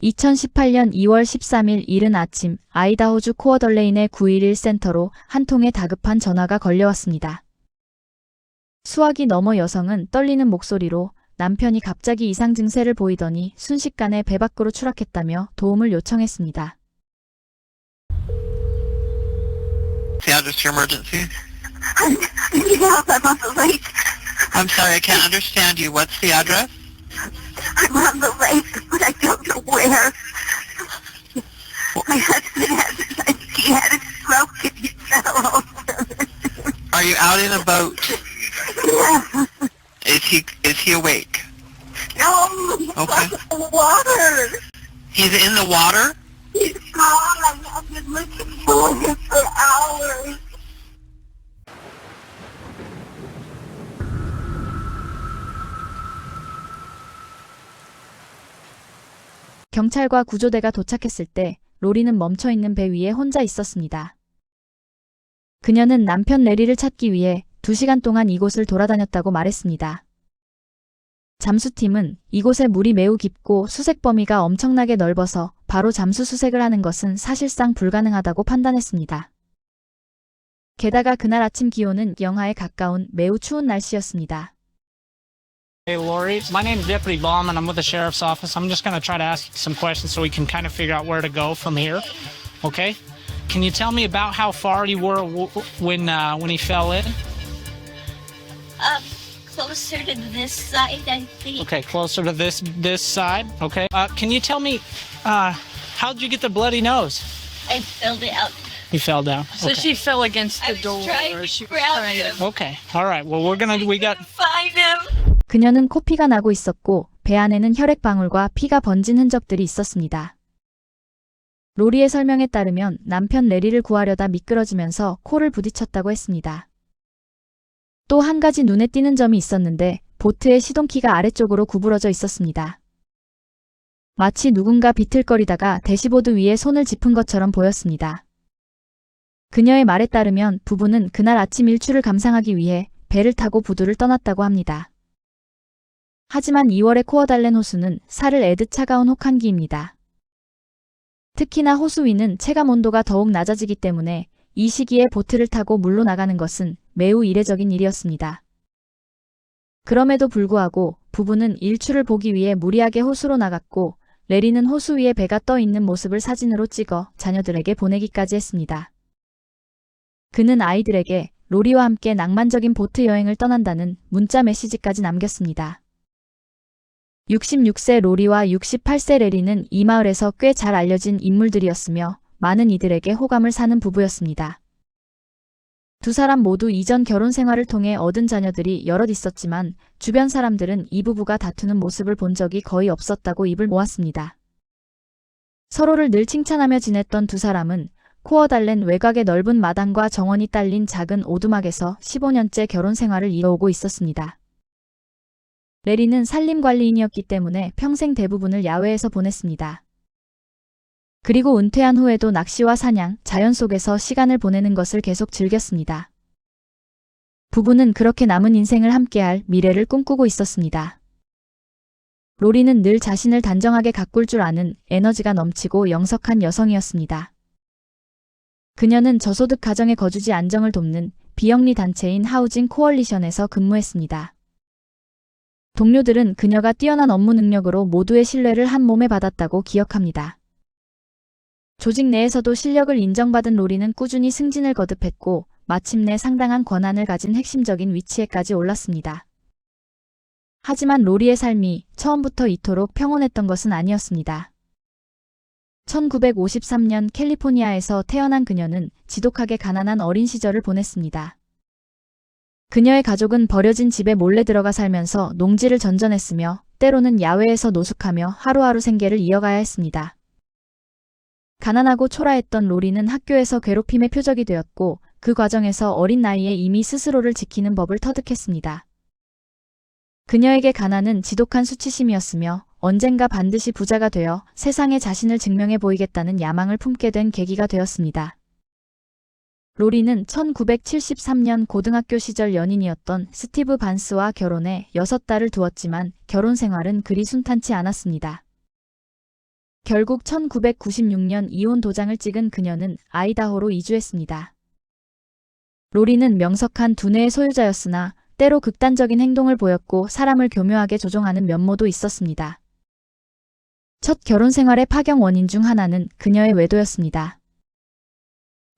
2018년 2월 13일 이른 아침 아이다호주 코어덜레인의 911 센터로 한 통의 다급한 전화가 걸려왔습니다. 수화기 너머 여성은 떨리는 목소리로 남편이 갑자기 이상 증세를 보이더니 순식간에 배 밖으로 추락했다며 도움을 요청했습니다. Address your emergency. Yes, I'm on the lake. I'm sorry, I can't understand you. What's the address? I'm on the lake, but I don't know where. My husband he had a stroke and he fell over. Are you out in a boat? Yeah. Is he awake? No, Okay. the water. He's in the water? He's gone. I've been looking for him for hours. 경찰과 구조대가 도착했을 때 로리는 멈춰있는 배 위에 혼자 있었습니다. 그녀는 남편 레리를 찾기 위해 2시간 동안 이곳을 돌아다녔다고 말했습니다. 잠수팀은 이곳의 물이 매우 깊고 수색 범위가 엄청나게 넓어서 바로 잠수 수색을 하는 것은 사실상 불가능하다고 판단했습니다. 게다가 그날 아침 기온은 영하에 가까운 매우 추운 날씨였습니다. Hey Lori, my name's Deputy Baum and I'm with the Sheriff's Office. I'm just going to try to ask you some questions so we can kind of figure out where to go from here. Okay? Can you tell me about how far you were when he fell in? Closer to this side, I think. Okay, closer to this side. Okay. Can you tell me how'd you get the bloody nose? I filled it out. You fell down. So Okay. she fell against I the was door. trying Or to she was grab trying him. to... Okay. All right. Well, we got Find him. 그녀는 코피가 나고 있었고 배 안에는 혈액방울과 피가 번진 흔적들이 있었습니다. 로리의 설명에 따르면 남편 레리를 구하려다 미끄러지면서 코를 부딪혔다고 했습니다. 또 한 가지 눈에 띄는 점이 있었는데 보트의 시동키가 아래쪽으로 구부러져 있었습니다. 마치 누군가 비틀거리다가 대시보드 위에 손을 짚은 것처럼 보였습니다. 그녀의 말에 따르면 부부는 그날 아침 일출을 감상하기 위해 배를 타고 부두를 떠났다고 합니다. 하지만 2월의 코어달렌 호수는 살을 애듯 차가운 혹한기입니다. 특히나 호수 위는 체감 온도가 더욱 낮아지기 때문에 이 시기에 보트를 타고 물로 나가는 것은 매우 이례적인 일이었습니다. 그럼에도 불구하고 부부는 일출을 보기 위해 무리하게 호수로 나갔고 레리는 호수 위에 배가 떠 있는 모습을 사진으로 찍어 자녀들에게 보내기까지 했습니다. 그는 아이들에게 로리와 함께 낭만적인 보트 여행을 떠난다는 문자 메시지까지 남겼습니다. 66세 로리와 68세 레리는 이 마을에서 꽤 잘 알려진 인물들이었으며 많은 이들에게 호감을 사는 부부였습니다. 두 사람 모두 이전 결혼 생활을 통해 얻은 자녀들이 여럿 있었지만 주변 사람들은 이 부부가 다투는 모습을 본 적이 거의 없었다고 입을 모았습니다. 서로를 늘 칭찬하며 지냈던 두 사람은 코어달렌 외곽의 넓은 마당과 정원이 딸린 작은 오두막에서 15년째 결혼 생활을 이어오고 있었습니다. 레리는 산림관리인이었기 때문에 평생 대부분을 야외에서 보냈습니다. 그리고 은퇴한 후에도 낚시와 사냥, 자연 속에서 시간을 보내는 것을 계속 즐겼습니다. 부부는 그렇게 남은 인생을 함께할 미래를 꿈꾸고 있었습니다. 로리는 늘 자신을 단정하게 가꿀 줄 아는 에너지가 넘치고 영석한 여성이었습니다. 그녀는 저소득 가정의 거주지 안정을 돕는 비영리 단체인 하우징 코얼리션에서 근무했습니다. 동료들은 그녀가 뛰어난 업무 능력으로 모두의 신뢰를 한 몸에 받았다고 기억합니다. 조직 내에서도 실력을 인정받은 로리는 꾸준히 승진을 거듭했고 마침내 상당한 권한을 가진 핵심적인 위치에까지 올랐습니다. 하지만 로리의 삶이 처음부터 이토록 평온했던 것은 아니었습니다. 1953년 캘리포니아에서 태어난 그녀는 지독하게 가난한 어린 시절을 보냈습니다. 그녀의 가족은 버려진 집에 몰래 들어가 살면서 농지를 전전했으며 때로는 야외에서 노숙하며 하루하루 생계를 이어가야 했습니다. 가난하고 초라했던 로리는 학교에서 괴롭힘의 표적이 되었고 그 과정에서 어린 나이에 이미 스스로를 지키는 법을 터득했습니다. 그녀에게 가난은 지독한 수치심이었으며 언젠가 반드시 부자가 되어 세상에 자신을 증명해 보이겠다는 야망을 품게 된 계기가 되었습니다. 로리는 1973년 고등학교 시절 연인이었던 스티브 반스와 결혼해 6딸을 두었지만 결혼 생활은 그리 순탄치 않았습니다. 결국 1996년 이혼 도장을 찍은 그녀는 아이다호로 이주했습니다. 로리는 명석한 두뇌의 소유자였으나 때로 극단적인 행동을 보였고 사람을 교묘하게 조종하는 면모도 있었습니다. 첫 결혼 생활의 파경 원인 중 하나는 그녀의 외도였습니다.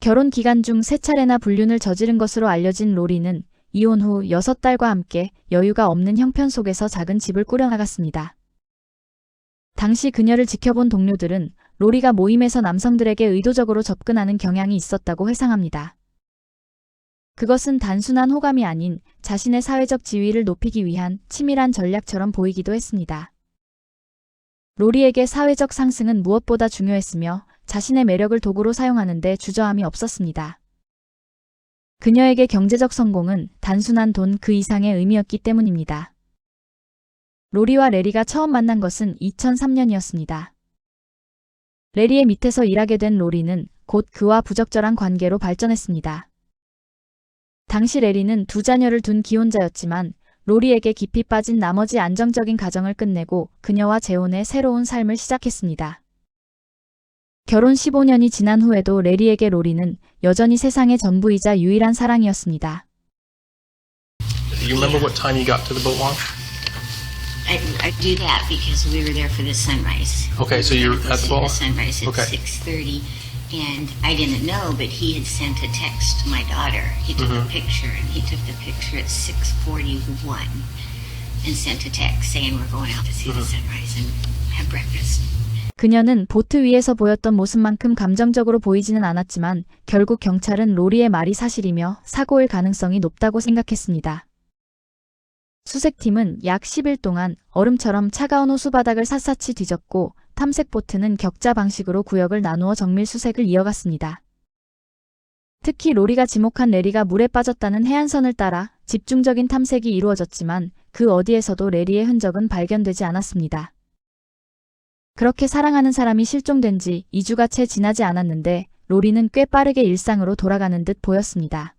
결혼 기간 중 3차례나 불륜을 저지른 것으로 알려진 로리는 이혼 후 6딸과 함께 여유가 없는 형편 속에서 작은 집을 꾸려나갔습니다. 당시 그녀를 지켜본 동료들은 로리가 모임에서 남성들에게 의도적으로 접근하는 경향이 있었다고 회상합니다. 그것은 단순한 호감이 아닌 자신의 사회적 지위를 높이기 위한 치밀한 전략처럼 보이기도 했습니다. 로리에게 사회적 상승은 무엇보다 중요했으며 자신의 매력을 도구로 사용하는 데 주저함이 없었습니다. 그녀에게 경제적 성공은 단순한 돈 그 이상의 의미였기 때문입니다. 로리와 레리가 처음 만난 것은 2003년이었습니다. 레리의 밑에서 일하게 된 로리는 곧 그와 부적절한 관계로 발전했습니다. 당시 레리는 2자녀를 둔 기혼자였지만 로리에게 깊이 빠진 나머지 안정적인 가정을 끝내고 그녀와 재혼해 새로운 삶을 시작했습니다. 결혼 15년이 지난 후에도 레리에게 로리는 여전히 세상의 전부이자 유일한 사랑이었습니다. Do you remember what time you got to the boat launch? I do that because we were there for the sunrise. Okay, so you're at the boat The sunrise at Okay. 6:30, and I didn't know, but he had sent a text to my daughter. He took a picture, and he took the picture at 6:41, and sent a text saying we're going out to see the sunrise and have breakfast. 그녀는 보트 위에서 보였던 모습만큼 감정적으로 보이지는 않았지만 결국 경찰은 로리의 말이 사실이며 사고일 가능성이 높다고 생각했습니다. 수색팀은 약 10일 동안 얼음처럼 차가운 호수 바닥을 샅샅이 뒤졌고 탐색 보트는 격자 방식으로 구역을 나누어 정밀 수색을 이어갔습니다. 특히 로리가 지목한 레리가 물에 빠졌다는 해안선을 따라 집중적인 탐색이 이루어졌지만 그 어디에서도 레리의 흔적은 발견되지 않았습니다. 그렇게 사랑하는 사람이 실종된 지 2주가 채 지나지 않았는데 로리는 꽤 빠르게 일상으로 돌아가는 듯 보였습니다.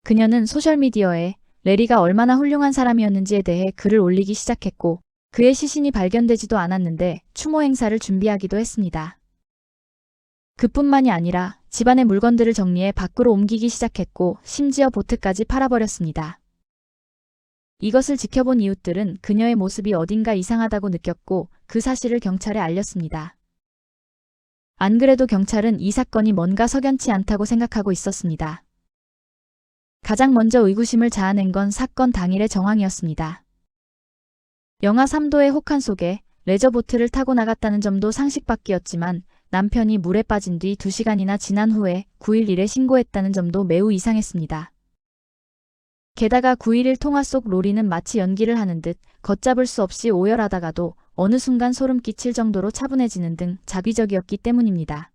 그녀는 소셜미디어에 레리가 얼마나 훌륭한 사람이었는지에 대해 글을 올리기 시작했고 그의 시신이 발견되지도 않았는데 추모 행사를 준비하기도 했습니다. 그뿐만이 아니라 집안의 물건들을 정리해 밖으로 옮기기 시작했고 심지어 보트까지 팔아버렸습니다. 이것을 지켜본 이웃들은 그녀의 모습이 어딘가 이상하다고 느꼈고 그 사실을 경찰에 알렸습니다. 안 그래도 경찰은 이 사건이 뭔가 석연치 않다고 생각하고 있었습니다. 가장 먼저 의구심을 자아낸 건 사건 당일의 정황이었습니다. 영하 3도의 혹한 속에 레저보트를 타고 나갔다는 점도 상식 밖이었지만 남편이 물에 빠진 뒤 2시간이나 지난 후에 911에 신고했다는 점도 매우 이상했습니다. 게다가 911 통화 속 로리는 마치 연기를 하는 듯 걷잡을 수 없이 오열하다가도 어느 순간 소름 끼칠 정도로 차분해지는 등 자기적이었기 때문입니다.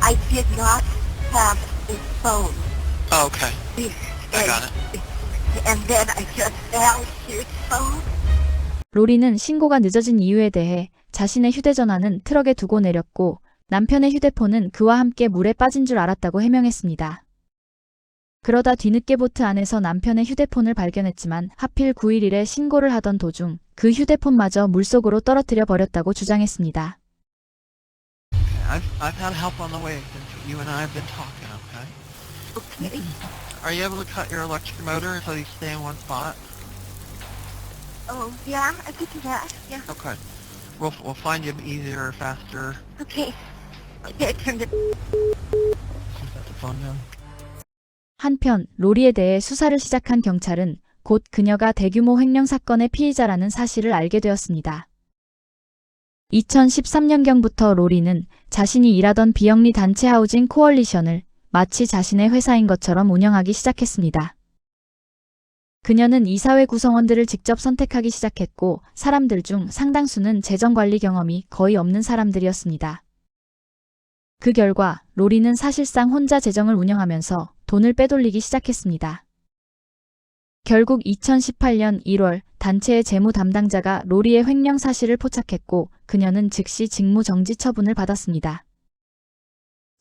I did not have a phone. Oh, okay. I got it. And then I just found his phone. 로리는 신고가 늦어진 이유에 대해 자신의 휴대전화는 트럭에 두고 내렸고 남편의 휴대폰은 그와 함께 물에 빠진 줄 알았다고 해명했습니다. 그러다 뒤늦게 보트 안에서 남편의 휴대폰을 발견했지만 하필 911에 신고를 하던 도중 그 휴대폰마저 물속으로 떨어뜨려 버렸다고 주장했습니다. I've had help on the way since you and I have been talking, okay? Okay. Are you able to cut your electric motor until you stay in one spot? Oh, yeah, I could do that. Yeah. Okay. We'll find you easier, faster. Okay. Okay, I turned it. Is that the phone now? 한편 로리에 대해 수사를 시작한 경찰은 곧 그녀가 대규모 횡령 사건의 피의자라는 사실을 알게 되었습니다. 2013년경부터 로리는 자신이 일하던 비영리 단체 하우징 코얼리션을 마치 자신의 회사인 것처럼 운영하기 시작했습니다. 그녀는 이사회 구성원들을 직접 선택하기 시작했고 사람들 중 상당수는 재정관리 경험이 거의 없는 사람들이었습니다. 그 결과 로리는 사실상 혼자 재정을 운영하면서 돈을 빼돌리기 시작했습니다. 결국 2018년 1월 단체의 재무 담당자가 로리의 횡령 사실을 포착했고 그녀는 즉시 직무정지 처분을 받았습니다.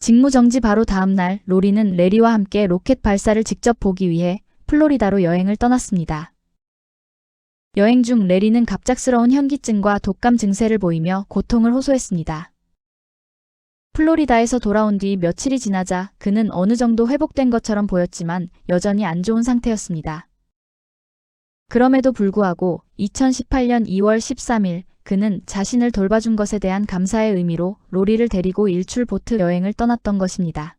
직무정지 바로 다음 날 로리는 레리와 함께 로켓 발사를 직접 보기 위해 플로리다로 여행을 떠났습니다. 여행 중 레리는 갑작스러운 현기증과 독감 증세를 보이며 고통을 호소했습니다. 플로리다에서 돌아온 뒤 며칠이 지나자 그는 어느 정도 회복된 것처럼 보였지만 여전히 안 좋은 상태였습니다. 그럼에도 불구하고 2018년 2월 13일 그는 자신을 돌봐준 것에 대한 감사의 의미로 로리를 데리고 일출 보트 여행을 떠났던 것입니다.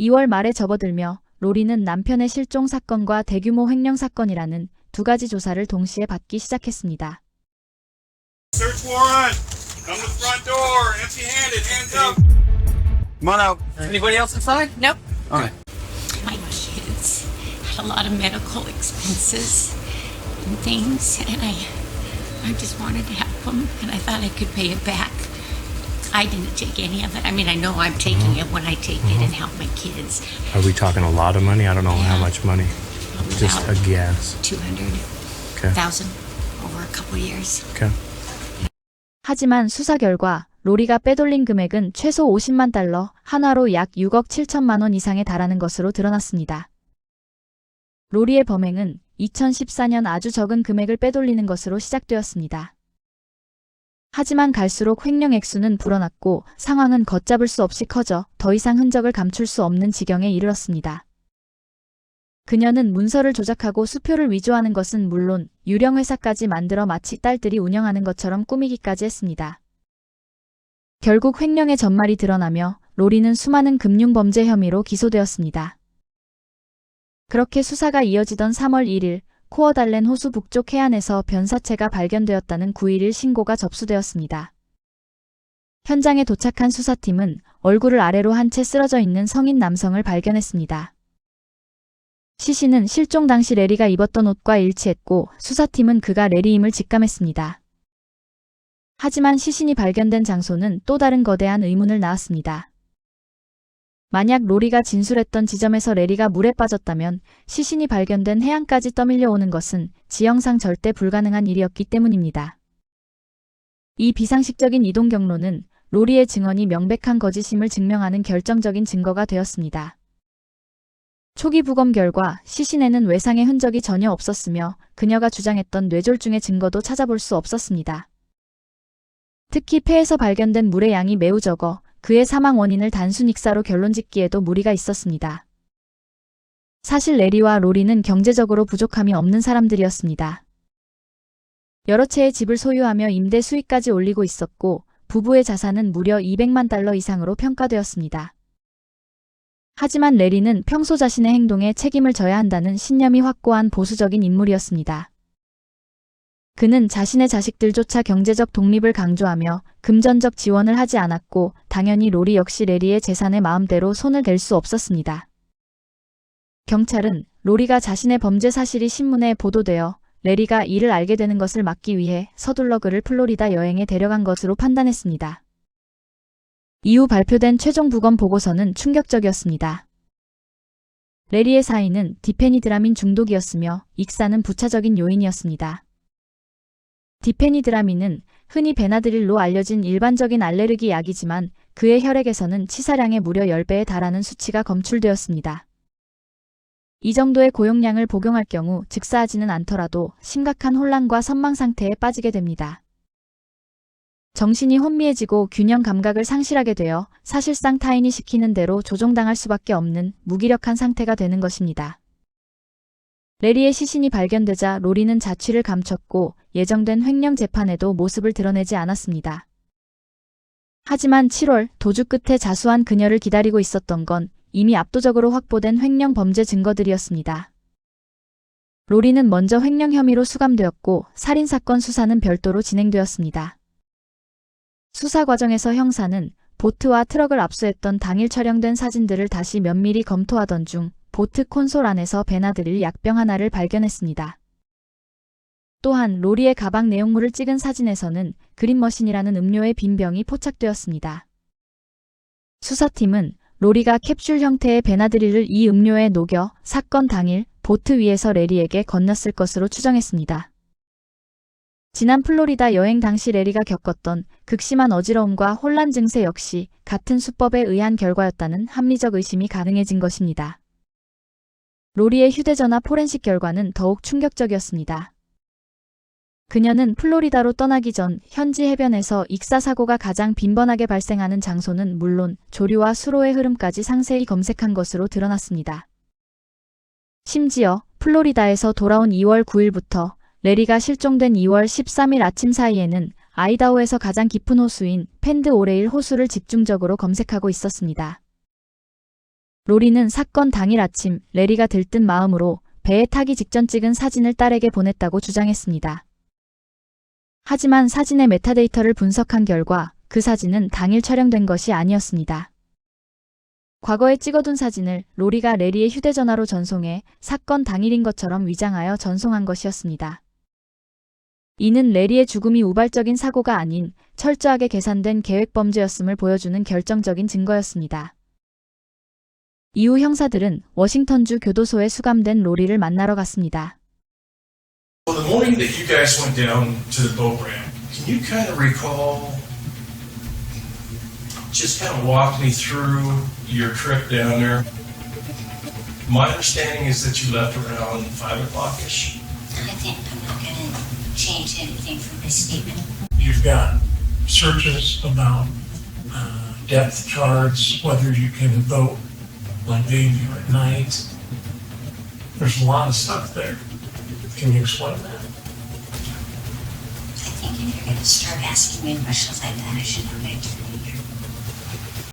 2월 말에 접어들며 로리는 남편의 실종 사건과 대규모 횡령 사건이라는 두 가지 조사를 동시에 받기 시작했습니다. Search warrant! Come to the front door, empty-handed, hands up! Come on out. Anybody else inside? Nope. Okay. My kids had a lot of medical expenses and things, and I just wanted to help them, and I thought I could pay it back. I didn't take any of it. I mean, I know I'm taking it when I take it and help my kids. Are we talking a lot of money? I don't know how much money. Just a guess. 200,000 Okay. over a couple years. Okay. 하지만 수사 결과 로리가 빼돌린 금액은 최소 50만 달러, 한화로 약 6억 7천만 원 이상에 달하는 것으로 드러났습니다. 로리의 범행은 2014년 아주 적은 금액을 빼돌리는 것으로 시작되었습니다. 하지만 갈수록 횡령 액수는 불어났고 상황은 걷잡을 수 없이 커져 더 이상 흔적을 감출 수 없는 지경에 이르렀습니다. 그녀는 문서를 조작하고 수표를 위조하는 것은 물론 유령 회사까지 만들어 마치 딸들이 운영하는 것처럼 꾸미기까지 했습니다. 결국 횡령의 전말이 드러나며 로리는 수많은 금융범죄 혐의로 기소되었습니다. 그렇게 수사가 이어지던 3월 1일 코어달렌 호수 북쪽 해안에서 변사체가 발견되었다는 911 신고가 접수되었습니다. 현장에 도착한 수사팀은 얼굴을 아래로 한 채 쓰러져 있는 성인 남성을 발견했습니다. 시신은 실종 당시 레리가 입었던 옷과 일치했고 수사팀은 그가 레리임을 직감했습니다. 하지만 시신이 발견된 장소는 또 다른 거대한 의문을 낳았습니다. 만약 로리가 진술했던 지점에서 레리가 물에 빠졌다면 시신이 발견된 해안까지 떠밀려 오는 것은 지형상 절대 불가능한 일이었기 때문입니다. 이 비상식적인 이동 경로는 로리의 증언이 명백한 거짓임을 증명하는 결정적인 증거가 되었습니다. 초기 부검 결과 시신에는 외상의 흔적이 전혀 없었으며 그녀가 주장했던 뇌졸중의 증거도 찾아볼 수 없었습니다. 특히 폐에서 발견된 물의 양이 매우 적어 그의 사망 원인을 단순 익사로 결론짓기에도 무리가 있었습니다. 사실 레리와 로리는 경제적으로 부족함이 없는 사람들이었습니다. 여러 채의 집을 소유하며 임대 수익까지 올리고 있었고 부부의 자산은 무려 200만 달러 이상으로 평가되었습니다. 하지만 레리는 평소 자신의 행동에 책임을 져야 한다는 신념이 확고한 보수적인 인물이었습니다. 그는 자신의 자식들조차 경제적 독립을 강조하며 금전적 지원을 하지 않았고 당연히 로리 역시 레리의 재산에 마음대로 손을 댈 수 없었습니다. 경찰은 로리가 자신의 범죄 사실이 신문에 보도되어 레리가 이를 알게 되는 것을 막기 위해 서둘러 그를 플로리다 여행에 데려간 것으로 판단했습니다. 이후 발표된 최종 부검 보고서는 충격적이었습니다. 레리의 사인은 디페니드라민 중독이었으며 익사는 부차적인 요인이었습니다. 디페니드라민은 흔히 베나드릴로 알려진 일반적인 알레르기 약이지만 그의 혈액에서는 치사량의 무려 10배에 달하는 수치가 검출되었습니다. 이 정도의 고용량을 복용할 경우 즉사하지는 않더라도 심각한 혼란과 선망 상태에 빠지게 됩니다. 정신이 혼미해지고 균형 감각을 상실하게 되어 사실상 타인이 시키는 대로 조종당할 수밖에 없는 무기력한 상태가 되는 것입니다. 레리의 시신이 발견되자 로리는 자취를 감췄고 예정된 횡령 재판에도 모습을 드러내지 않았습니다. 하지만 7월 도주 끝에 자수한 그녀를 기다리고 있었던 건 이미 압도적으로 확보된 횡령 범죄 증거들이었습니다. 로리는 먼저 횡령 혐의로 수감되었고 살인사건 수사는 별도로 진행되었습니다. 수사 과정에서 형사는 보트와 트럭을 압수했던 당일 촬영된 사진들을 다시 면밀히 검토하던 중 보트 콘솔 안에서 베나드릴 약병 하나를 발견했습니다. 또한 로리의 가방 내용물을 찍은 사진에서는 그린머신이라는 음료의 빈 병이 포착되었습니다. 수사팀은 로리가 캡슐 형태의 베나드릴을 이 음료에 녹여 사건 당일 보트 위에서 레리에게 건넸을 것으로 추정했습니다. 지난 플로리다 여행 당시 레리가 겪었던 극심한 어지러움과 혼란 증세 역시 같은 수법에 의한 결과였다는 합리적 의심이 가능해진 것입니다. 로리의 휴대전화 포렌식 결과는 더욱 충격적이었습니다. 그녀는 플로리다로 떠나기 전 현지 해변에서 익사 사고가 가장 빈번하게 발생하는 장소는 물론 조류와 수로의 흐름까지 상세히 검색한 것으로 드러났습니다. 심지어 플로리다에서 돌아온 2월 9일부터 레리가 실종된 2월 13일 아침 사이에는 아이다호에서 가장 깊은 호수인 펜드 오레일 호수를 집중적으로 검색하고 있었습니다. 로리는 사건 당일 아침 레리가 들뜬 마음으로 배에 타기 직전 찍은 사진을 딸에게 보냈다고 주장했습니다. 하지만 사진의 메타데이터를 분석한 결과 그 사진은 당일 촬영된 것이 아니었습니다. 과거에 찍어둔 사진을 로리가 레리의 휴대전화로 전송해 사건 당일인 것처럼 위장하여 전송한 것이었습니다. 이는 레리의 죽음이 우발적인 사고가 아닌 철저하게 계산된 계획범죄였음을 보여주는 결정적인 증거였습니다. 이후 형사들은 워싱턴주 교도소에 수감된 로리를 만나러 갔습니다. Well, the morning that you guys went down to the boat ramp, can you kind of recall, just kind of walk me through your trip down there? My understanding is that you left around 5 o'clock-ish. I think I'm not going to change anything from this statement. You've got searches about depth charts, whether you can vote on baby or at night. There's a lot of stuff there. Can you explain that? I think if you're going to start asking me questions like that, I should know better than you.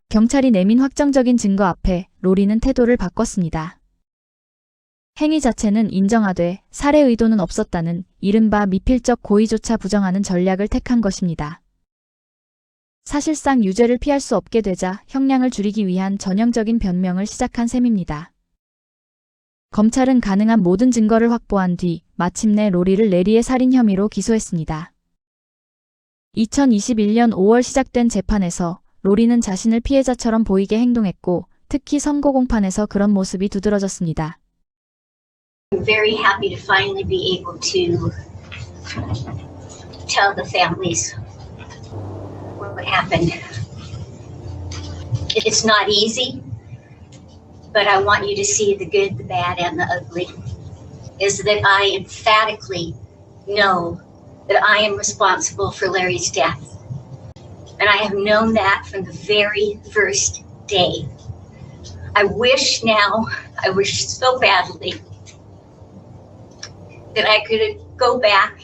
경찰이 내민 확정적인 증거 앞에 로리는 태도를 바꿨습니다. 행위 자체는 인정하되 살해 의도는 없었다는 이른바 미필적 고의조차 부정하는 전략을 택한 것입니다. 사실상 유죄를 피할 수 없게 되자 형량을 줄이기 위한 전형적인 변명을 시작한 셈입니다. 검찰은 가능한 모든 증거를 확보한 뒤 마침내 로리를 레리의 살인 혐의로 기소했습니다. 2021년 5월 시작된 재판에서 로리는 자신을 피해자처럼 보이게 행동했고 특히 선고 공판에서 그런 모습이 두드러졌습니다. I'm very happy to finally be able to tell the families what happened. It's not easy, but I want you to see the good, the bad, and the ugly. Is that I emphatically know that I am responsible for Larry's death. And I have known that from the very first day. I wish so badly that I could go back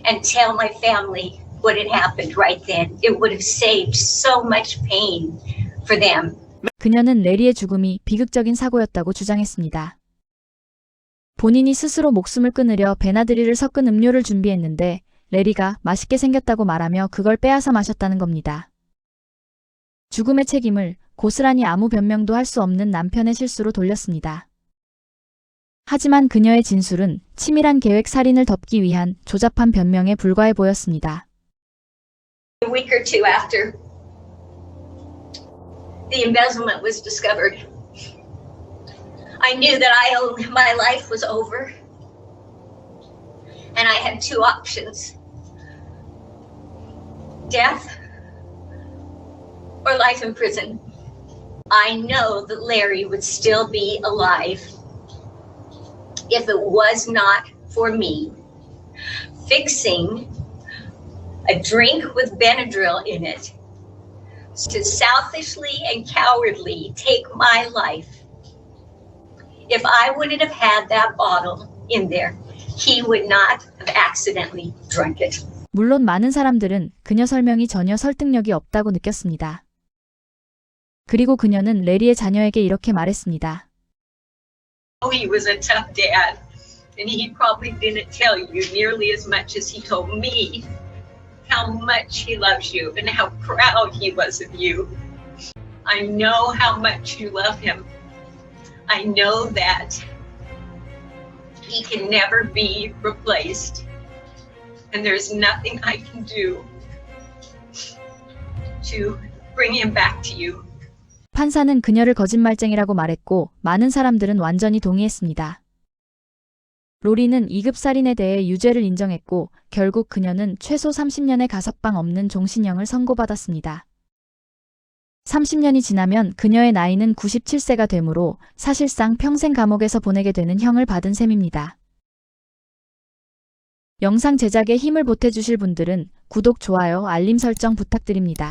and tell my family what had happened right then. It would have saved so much pain for them. 그녀는 레리의 죽음이 비극적인 사고였다고 주장했습니다. 본인이 스스로 목숨을 끊으려 베나드리를 섞은 음료를 준비했는데 레리가 맛있게 생겼다고 말하며 그걸 빼앗아 마셨다는 겁니다. 죽음의 책임을 고스란히 아무 변명도 할 수 없는 남편의 실수로 돌렸습니다. 하지만 그녀의 진술은 치밀한 계획 살인을 덮기 위한 조잡한 변명에 불과해 보였습니다. A week or two after the embezzlement was discovered, I knew that my life was over, and I had two options: death or life in prison. I know that Larry would still be alive if it was not for me fixing a drink with Benadryl in it to selfishly and cowardly take my life. If I wouldn't have had that bottle in there, he would not have accidentally drunk it. 물론 많은 사람들은 그녀 설명이 전혀 설득력이 없다고 느꼈습니다. 그리고 그녀는 레리의 자녀에게 이렇게 말했습니다. He was a tough dad, and he probably didn't tell you nearly as much as he told me how much he loves you and how proud he was of you. I know how much you love him. I know that he can never be replaced, and there's nothing I can do to bring him back to you. 판사는 그녀를 거짓말쟁이라고 말했고 많은 사람들은 완전히 동의했습니다. 로리는 2급 살인에 대해 유죄를 인정했고 결국 그녀는 최소 30년의 가석방 없는 종신형을 선고받았습니다. 30년이 지나면 그녀의 나이는 97세가 되므로 사실상 평생 감옥에서 보내게 되는 형을 받은 셈입니다. 영상 제작에 힘을 보태주실 분들은 구독, 좋아요, 알림 설정 부탁드립니다.